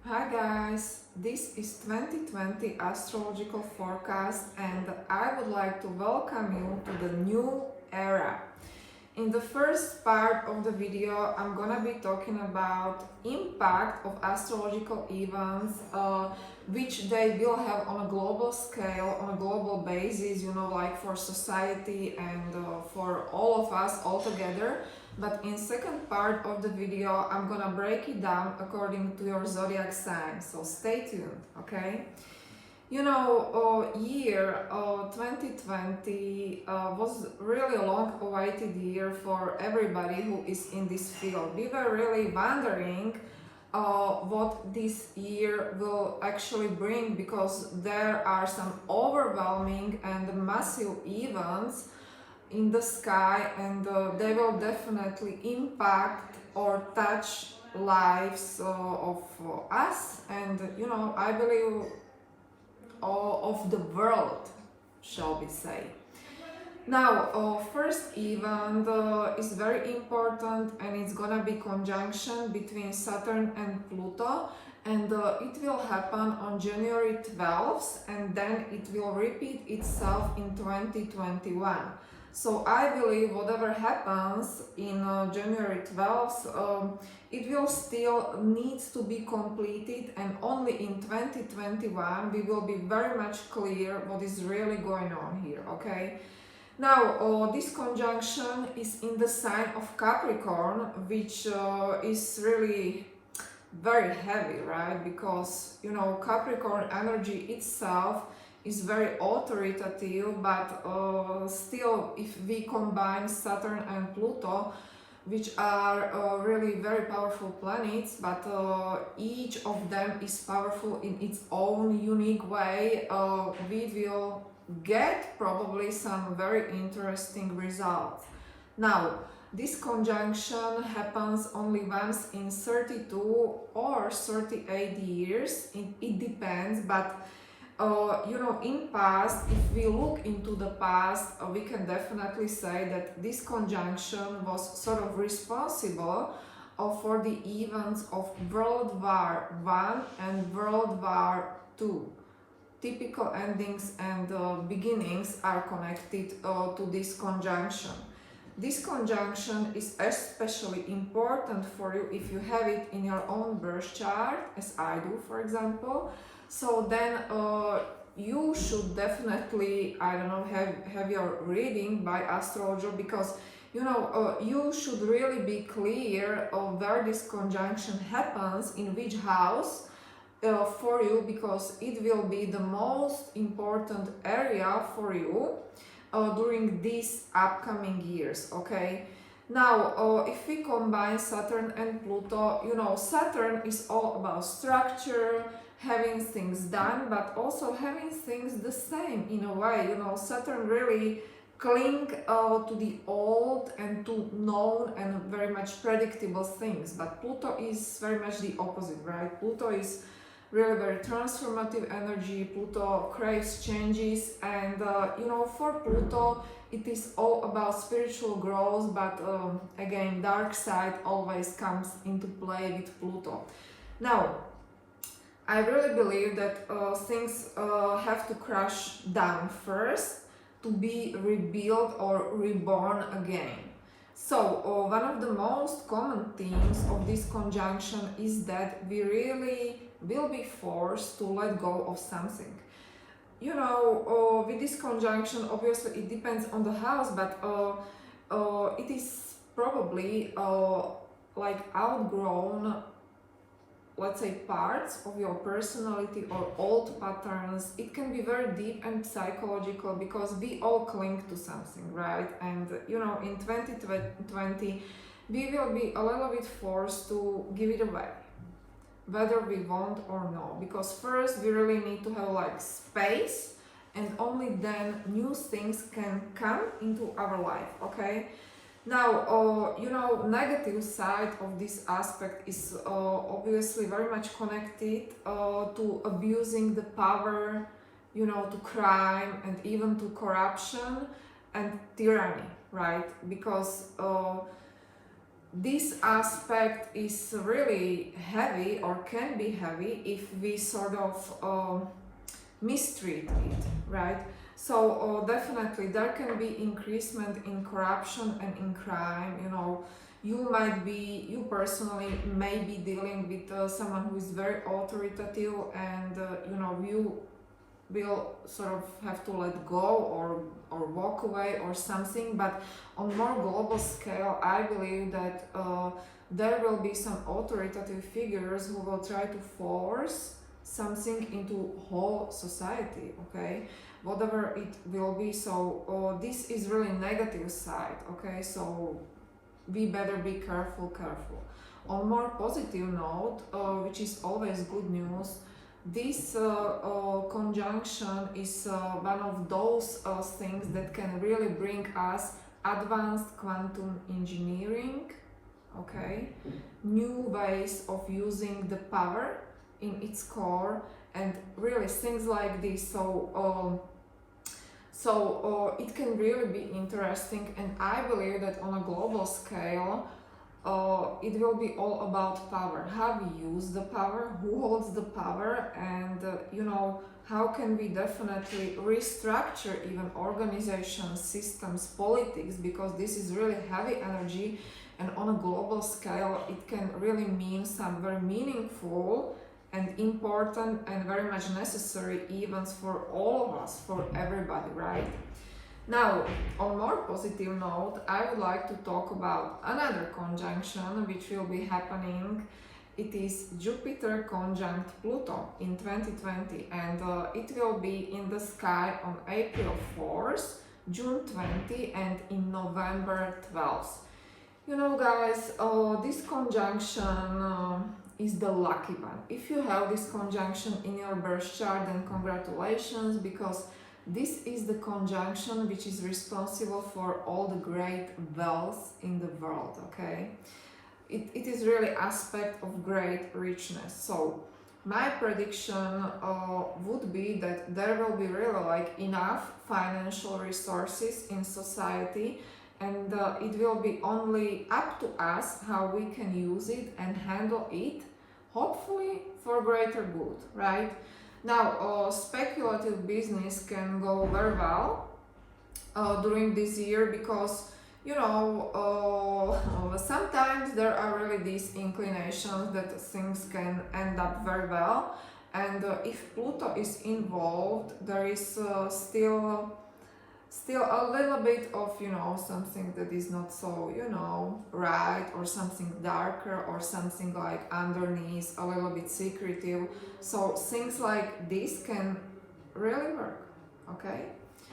Hi guys, this is 2020 astrological forecast and I would like to welcome you to the new era. In the first part of the video, I'm gonna be talking about impact of astrological events, which they will have on a global scale, on a global basis, like for society and for all of us all together. But in second part of the video, I'm gonna break it down according to your zodiac sign. So stay tuned, okay? Year 2020 was really a long-awaited year for everybody who is in this field. We were really wondering what this year will actually bring because there are some overwhelming and massive events in the sky and they will definitely impact or touch lives of us and I believe of the world, shall we say. Now, first event is very important and it's gonna be conjunction between Saturn and Pluto, and it will happen on January 12th and then it will repeat itself in 2021. So I believe whatever happens in January 12th, it will still needs to be completed, and only in 2021 we will be very much clear what is really going on here, okay? Now, this conjunction is in the sign of Capricorn, which is really very heavy, right? Because, Capricorn energy itself is very authoritative, but still, if we combine Saturn and Pluto, which are really very powerful planets, but each of them is powerful in its own unique way, we will get probably some very interesting results. Now, this conjunction happens only once in 32 or 38 years, it depends, but in past, if we look into the past, we can definitely say that this conjunction was sort of responsible for the events of World War I and World War II. Typical endings and beginnings are connected to this conjunction. This conjunction is especially important for you if you have it in your own birth chart, as I do, for example. So then you should definitely, have your reading by astrologer, because you should really be clear of where this conjunction happens, in which house, for you, because it will be the most important area for you during these upcoming years, okay? Now, if we combine Saturn and Pluto, Saturn is all about structure, having things done, but also having things the same in a way. Saturn really cling to the old and to known and very much predictable things, but Pluto is very much the opposite, right? Pluto is really very transformative energy. Pluto craves changes, and for Pluto it is all about spiritual growth, but again, dark side always comes into play with Pluto. Now, I really believe that things have to crash down first to be rebuilt or reborn again. So, one of the most common themes of this conjunction is that we really will be forced to let go of something. With this conjunction, obviously it depends on the house, but it is probably like outgrown, let's say, parts of your personality or old patterns. It can be very deep and psychological because we all cling to something, right? And in 2020 we will be a little bit forced to give it away, whether we want or no, because first we really need to have like space, and only then new things can come into our life, okay? Now, negative side of this aspect is obviously very much connected to abusing the power, to crime and even to corruption and tyranny, right? Because this aspect is really heavy, or can be heavy, if we sort of mistreat it, right? So definitely there can be increasement in corruption and in crime. You know, you personally may be dealing with someone who is very authoritative, and you know, you will sort of have to let go, or walk away or something. But on more global scale, I believe that there will be some authoritative figures who will try to force something into whole society, okay, whatever it will be. So this is really negative side, okay, so we better be careful. On more positive note, which is always good news, this conjunction is one of those things that can really bring us advanced quantum engineering, okay, new ways of using the power in its core, and really things like this. So it can really be interesting, and I believe that on a global scale, it will be all about power, how we use the power, who holds the power, and you know, how can we definitely restructure even organizations, systems, politics, because this is really heavy energy, and on a global scale it can really mean some very meaningful and important and very much necessary events for all of us, for everybody, right? Now, on more positive note, I would like to talk about another conjunction which will be happening. It is Jupiter conjunct Pluto in 2020, and it will be in the sky on April 4th, June 20, and in November 12th. You know, guys, this conjunction is the lucky one. If you have this conjunction in your birth chart, then congratulations, because this is the conjunction which is responsible for all the great wealth in the world, okay? It is really aspect of great richness. So my prediction would be that there will be really like enough financial resources in society, and it will be only up to us how we can use it and handle it, hopefully for greater good, right? Now, speculative business can go very well during this year, because you know, sometimes there are really these inclinations that things can end up very well, and if Pluto is involved, there is still a little bit of, you know, something that is not so, you know, right, or something darker, or something like underneath, a little bit secretive. So things like this can really work, okay?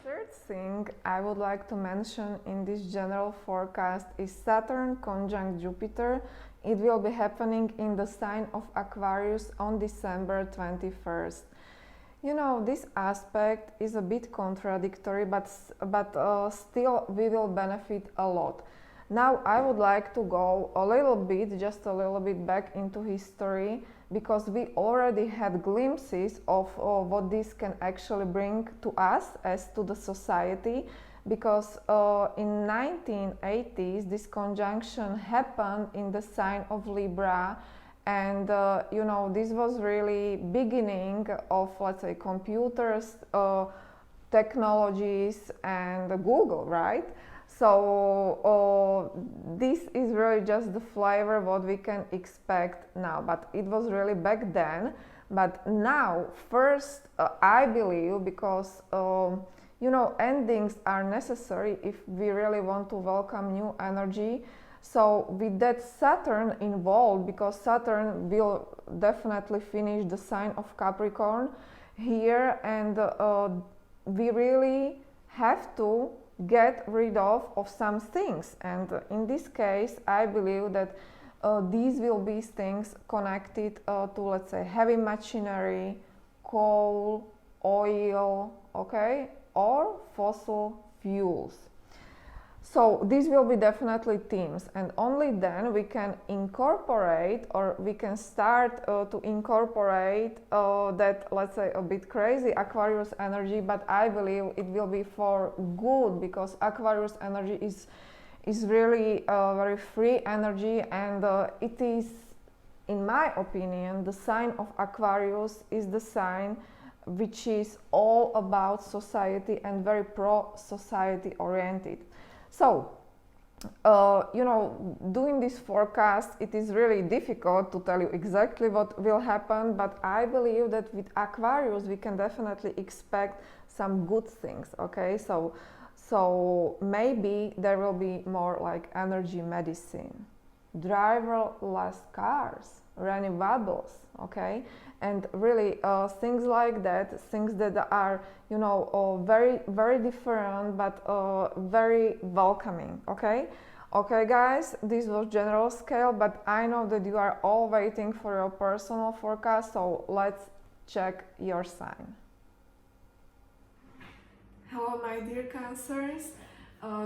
Third thing I would like to mention in this general forecast is Saturn conjunct Jupiter. It will be happening in the sign of Aquarius on December 21st. You know, this aspect is a bit contradictory, but still we will benefit a lot. Now I would like to go just a little bit back into history, because we already had glimpses of what this can actually bring to us as to the society, because in 1980s this conjunction happened in the sign of Libra. And you know, this was really beginning of, let's say, computers, technologies, and Google, right? So this is really just the flavor what we can expect now, but it was really back then. But now, first, I believe, because you know, endings are necessary if we really want to welcome new energy. So with that Saturn involved, because Saturn will definitely finish the sign of Capricorn here, and we really have to get rid of some things. And in this case, I believe that these will be things connected to, let's say, heavy machinery, coal, oil, okay, or fossil fuels. So these will be definitely themes, and only then we can incorporate, or we can start to incorporate that, let's say, a bit crazy Aquarius energy, but I believe it will be for good, because Aquarius energy is really very free energy, and it is, in my opinion, the sign of Aquarius is the sign which is all about society and very pro-society oriented. So, doing this forecast, it is really difficult to tell you exactly what will happen, but I believe that with Aquarius we can definitely expect some good things, okay? So maybe there will be more like energy medicine, driverless cars, renewables, okay? And really things like that, things that are, very, very different, but very welcoming, okay? Okay, guys, this was general scale, but I know that you are all waiting for your personal forecast, so let's check your sign. Hello, my dear Cancers.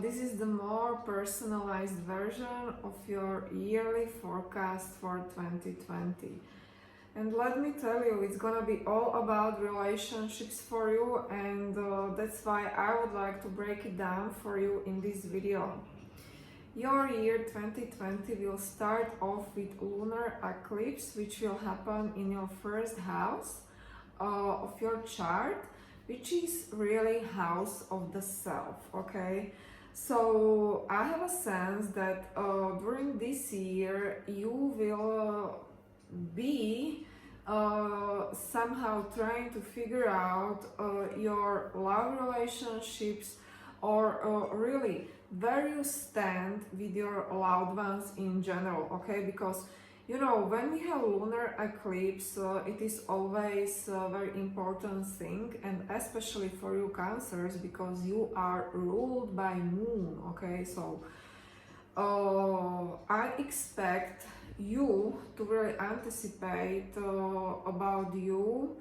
This is the more personalized version of your yearly forecast for 2020. And let me tell you, it's gonna be all about relationships for you, and that's why I would like to break it down for you in this video. Your year 2020 will start off with lunar eclipse, which will happen in your first house of your chart, which is really house of the self, okay? So I have a sense that during this year you will be somehow trying to figure out your love relationships, or really where you stand with your loved ones in general, okay? Because when we have lunar eclipse, it is always a very important thing, and especially for you Cancers, because you are ruled by moon, okay? So I expect you to really anticipate about you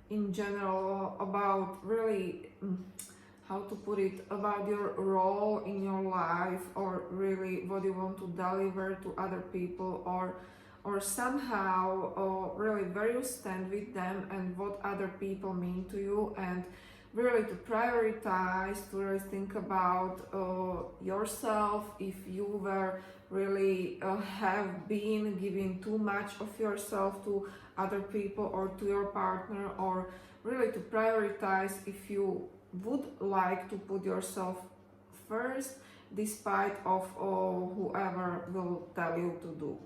in general, about really how to put it, about your role in your life, or really what you want to deliver to other people, or somehow really where you stand with them and what other people mean to you, and really to prioritize, to really think about yourself, if you were really have been giving too much of yourself to other people or to your partner, or really to prioritize if you would like to put yourself first despite of whoever will tell you to do.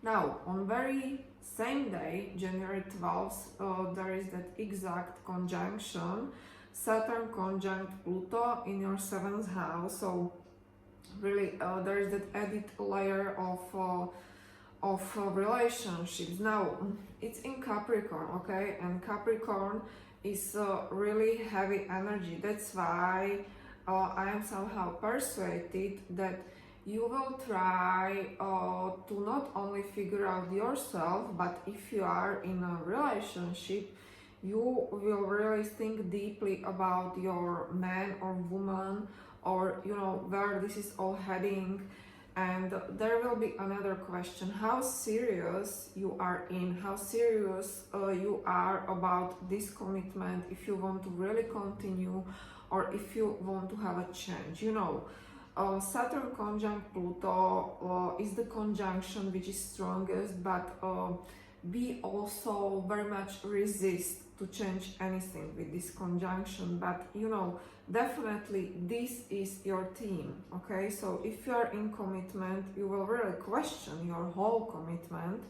Now, on very same day, January 12th, there is that exact conjunction, Saturn conjunct Pluto in your 7th house. So really there is that added layer of relationships. Now, it's in Capricorn, okay? And Capricorn is really heavy energy. That's why I am somehow persuaded that you will try to not only figure out yourself, but if you are in a relationship, you will really think deeply about your man or woman, or where this is all heading. And there will be another question: how serious you are in, how serious you are about this commitment, if you want to really continue, or if you want to have a change. Saturn conjunct Pluto is the conjunction which is strongest, but we also very much resist to change anything with this conjunction. But definitely this is your team, okay? So if you are in commitment, you will really question your whole commitment,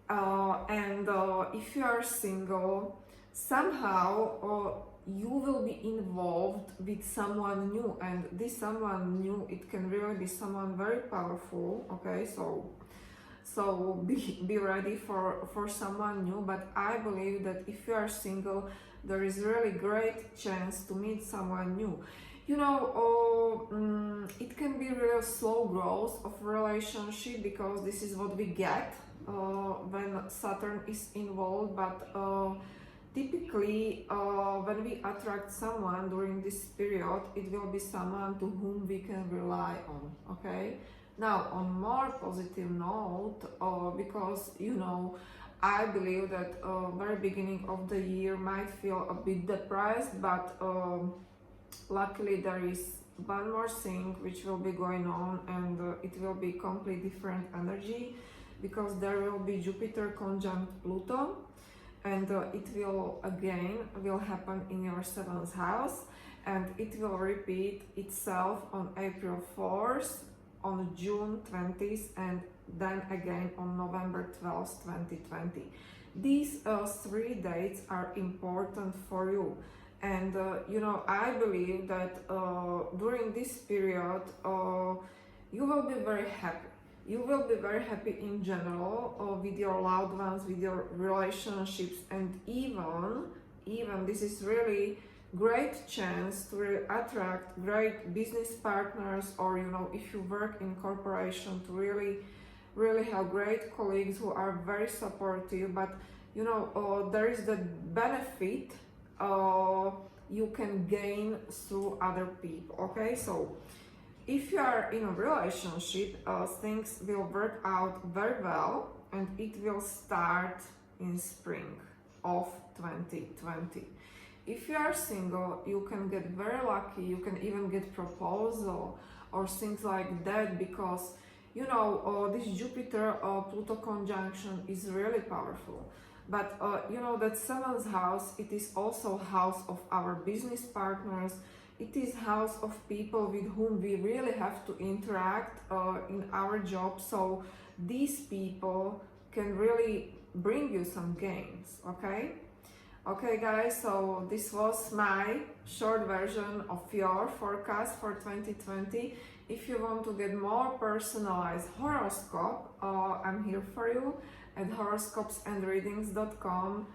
and if you are single, somehow you will be involved with someone new, and this someone new, it can really be someone very powerful, okay? So be ready for someone new. But I believe that if you are single, there is really great chance to meet someone new. It can be real slow growth of relationship, because this is what we get when Saturn is involved, but typically when we attract someone during this period, it will be someone to whom we can rely on, okay? Now, on more positive note, because I believe that very beginning of the year might feel a bit depressed, but luckily there is one more thing which will be going on, and it will be completely different energy, because there will be Jupiter conjunct Pluto, and it will happen in your 7th house, and it will repeat itself on April 4th, on June 20th, and then again on November 12th, 2020. These 3 dates are important for you, and I believe that during this period you will be very happy. You will be very happy in general with your loved ones, with your relationships, and even this is really great chance to really attract great business partners, or if you work in corporation, to really have great colleagues who are very supportive. But there is the benefit you can gain through other people. Okay, so if you are in a relationship, things will work out very well, and it will start in spring of 2020. If you are single, you can get very lucky, you can even get proposal or things like that, because this Jupiter-Pluto conjunction is really powerful. But that 7th house, it is also house of our business partners. It is house of people with whom we really have to interact in our job. So these people can really bring you some gains. Okay guys, so this was my short version of your forecast for 2020. If you want to get more personalized horoscope, I'm here for you at horoscopesandreadings.com.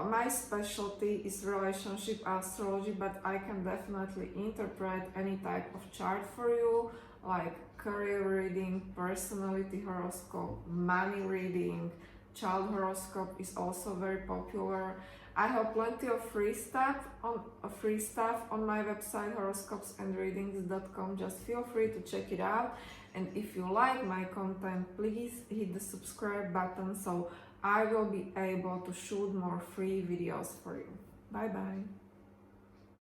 My specialty is relationship astrology, but I can definitely interpret any type of chart for you, like career reading, personality horoscope, money reading, child horoscope is also very popular. I have plenty of free stuff on my website horoscopesandreadings.com. Just feel free to check it out, and if you like my content, please hit the subscribe button so I will be able to shoot more free videos for you. Bye bye.